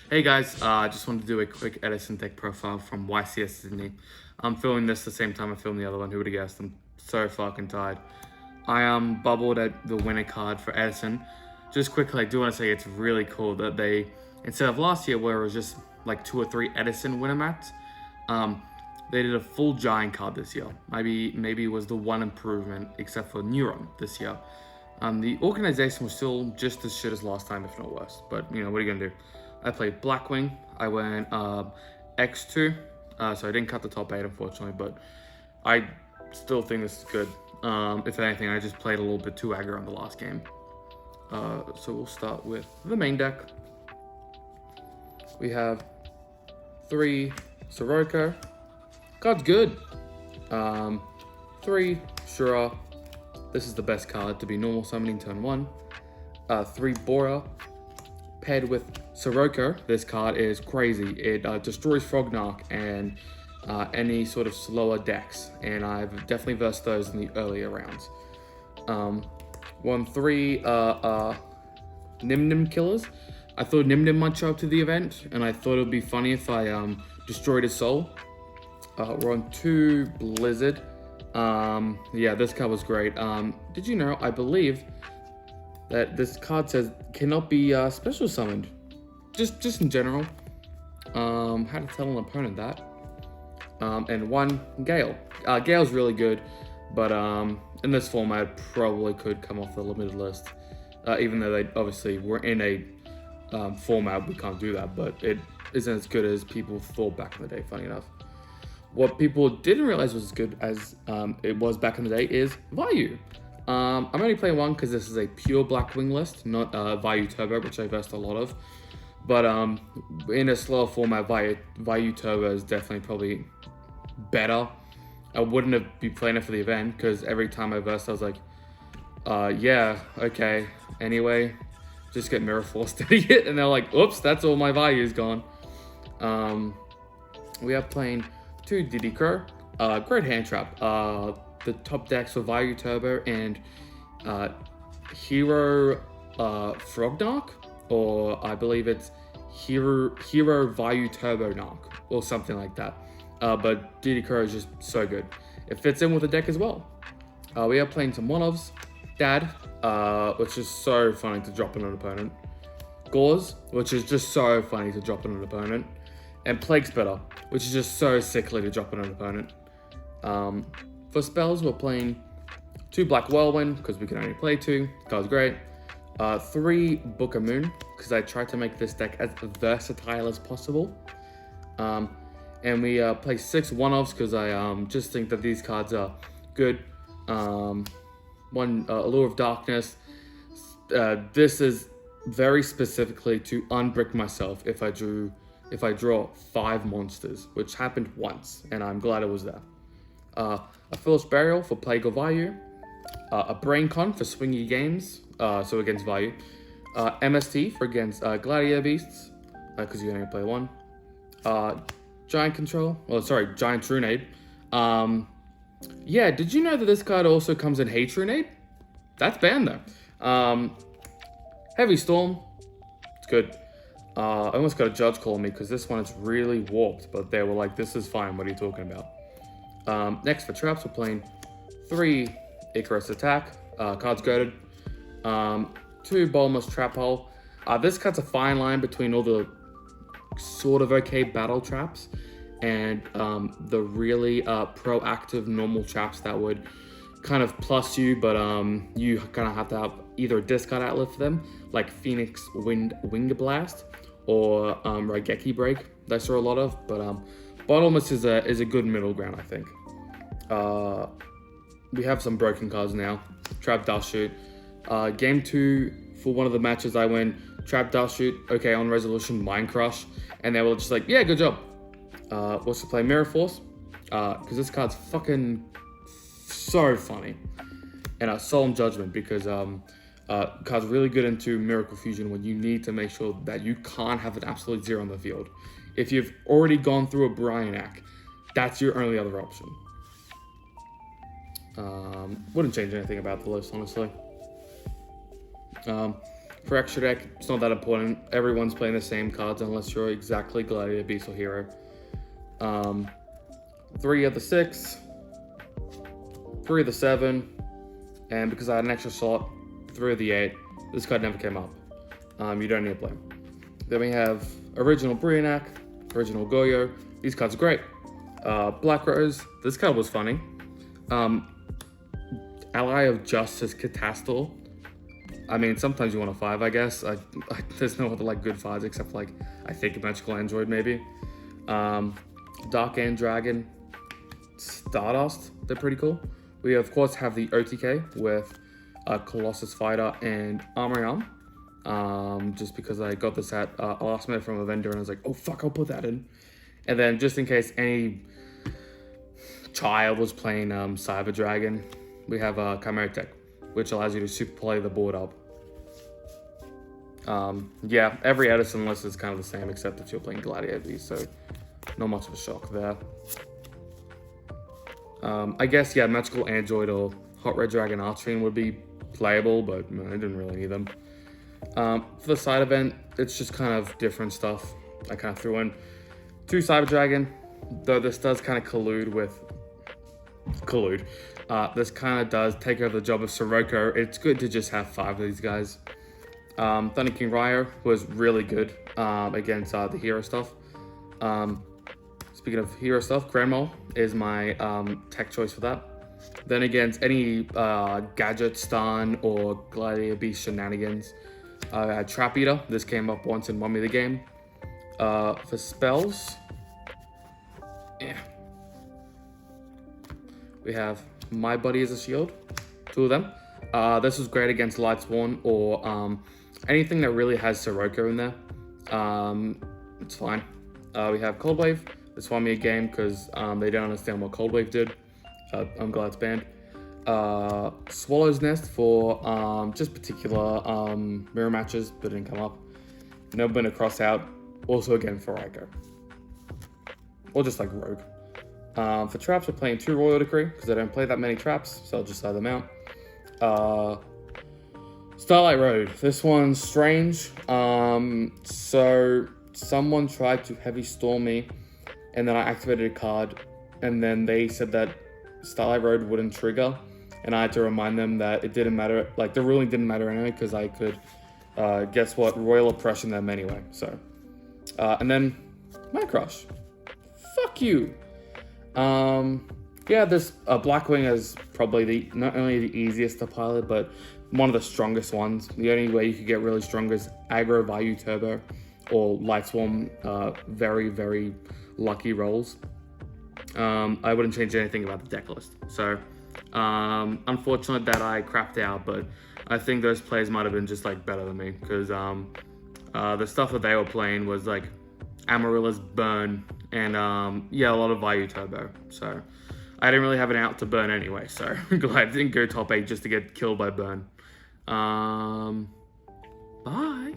Hey guys, I just wanted to do a quick Edison tech profile from YCS Sydney. I'm filming this the same time I filmed the other one. Who would have guessed? I'm so fucking tired. I bubbled at the winner card for Edison. Just quickly, I do want to say it's really cool that they, instead of last year where it was just like 2 or 3 Edison winner mats, um, they did a full giant card this year. Maybe it was the one improvement except for Neuron this year. The organization was still just as shit as last time, if not worse. But you know, what are you gonna do? I played BlackWing. I went X2, so I didn't cut the top 8 unfortunately, but I still think this is good. If anything, I just played a little bit too aggro in the last game. So we'll start with the main deck. We have 3 Sirocco. Card's good. 3 Shura. This is the best card to be normal summoning turn 1. 3 Bora. Paired with Sirocco, this card is crazy. It destroys Frognark and any sort of slower decks, and I've definitely versed those in the earlier rounds. 3 Nim Killers. I thought Nim might show up to the event, and I thought it would be funny if I destroyed his soul. We're on 2 Blizzard. Yeah, this card was great. Did you know, I believe that this card says cannot be special summoned. Just in general. How to tell an opponent that. And 1 Gale. Gale's really good, but in this format probably could come off the limited list. Even though they obviously were in a format we can't do that, but it isn't as good as people thought back in the day, funny enough. What people didn't realize was as good as it was back in the day is Vayu. I'm only playing 1 because this is a pure BlackWing list, not Vayu Turbo, which I versed a lot of. But in a slower format, Vayu Turbo is definitely probably better. I wouldn't have been playing it for the event because every time I versed, I was like, yeah, okay. Anyway, just get Mirror Force idiot, and they're like, oops, that's all my Vayu's gone. We are playing 2 Diddy Crow. Great hand trap. The top decks for Vayu Turbo and Hero Frognark, or I believe it's Hero Vayu Turbo Narc, or something like that. But Diddy Crow is just so good. It fits in with the deck as well. We are playing some one-ofs. Dad, which is so funny to drop on an opponent. Gauze, which is just so funny to drop on an opponent. And Plague Spitter, which is just so sickly to drop on an opponent. For spells, we're playing 2 Black Whirlwind, because we can only play 2. Card's great. 3 Book of Moon, because I tried to make this deck as versatile as possible. And we play 6 one-offs, because I just think that these cards are good. 1 Allure of Darkness. This is very specifically to unbrick myself if I draw 5 monsters, which happened once, and I'm glad it was there. A Foolish Burial for Plague of Vayu. A Brain Con for Swingy Games, so against Vayu. MST for against Gladiator Beasts, because you only play 1. Giant Runade. Yeah, did you know that this card also comes in Hate Runade? That's banned though. Heavy Storm, it's good. I almost got a judge call me because this one is really warped, but they were like, this is fine, what are you talking about? Next for traps, we're playing 3 Icarus Attack. Card's goated. 2 Bulma's Trap Hole. This cuts a fine line between all the sort of okay battle traps and the really proactive normal traps that would kind of plus you, but you kind of have to have either a discard outlet for them, like Phoenix Wing Blast or Raigeki Break. I saw a lot of, but Bottomless is a good middle ground, I think. We have some broken cards now. Trap Dust Shoot. Game 2 for one of the matches I went Trap Dust Shoot. Okay, on resolution Mind Crush, and they were just like, yeah, good job. What's to play Mirror Force? Because this card's fucking so funny. And Solemn Judgment, because card's really good into Miracle Fusion when you need to make sure that you can't have an absolute 0 on the field. If you've already gone through a Bryanak, that's your only other option. Wouldn't change anything about the list, honestly. For extra deck, it's not that important. Everyone's playing the same cards unless you're exactly Gladiator, Beast, or Hero. 3 of the 6, 3 of the 7, and because I had an extra slot, 3 of the 8. This card never came up. You don't need to play. Then we have Original Brionac, Original Goyo. These cards are great. Black Rose. This card was funny. Ally of Justice Catastor. I mean, sometimes you want a 5, I guess. There's no other like good 5s except like I think a Magical Android maybe. Dark End Dragon, Stardust. They're pretty cool. We of course have the OTK with Colossus Fighter and Armory Arm. Just because I got this at last minute from a vendor and I was like, oh fuck, I'll put that in. And then just in case any child was playing Cyber Dragon, we have Chimeric Deck, which allows you to super play the board up. Yeah, every Edison list is kind of the same except if you're playing Gladiator, so not much of a shock there. I guess, yeah, Magical Android or Hot Red Dragon Archery would be playable, but I didn't really need them. For the side event, it's just kind of different stuff. I kind of threw in 2 Cyber Dragon, though this does kind of collude. This kind of does take over the job of Sirocco. It's good to just have 5 of these guys. Thunder King Ryo was really good against the hero stuff. Speaking of hero stuff, Grand Mole is my tech choice for that. Then against any Gadget Stun or Gladiator Beast shenanigans, I had Trap Eater. This came up once and won me the game. For spells, yeah, we have My Buddy as a Shield, 2 of them. This was great against Lightsworn or anything that really has Sirocco in there. It's fine. We have Cold Wave. This won me a game because they don't understand what Cold Wave did. I'm glad it's banned. Swallow's Nest for just particular mirror matches, but didn't come up. Never been a cross out. Also again for Ryko. Or just like Rogue. For traps, we're playing 2 Royal Decree because I don't play that many traps, so I'll just side them out. Starlight Road. This one's strange. So someone tried to Heavy Storm me, and then I activated a card, and then they said that Starlight Road wouldn't trigger, and I had to remind them that it didn't matter. Like the ruling didn't matter anyway because I could, guess what, Royal Oppression them anyway. So, and then Mind Crush. Fuck you. Yeah, this BlackWing is probably not only the easiest to pilot, but one of the strongest ones. The only way you could get really strong is Aggro Vayu Turbo or Lightswarm, very, very lucky rolls. I wouldn't change anything about the deck list. So, unfortunate that I crapped out, but I think those players might have been just like better than me because the stuff that they were playing was like Amarilla's Burn and yeah, a lot of Vayu Turbo. So I didn't really have an out to burn anyway, so I'm glad I didn't go top 8 just to get killed by burn. Bye.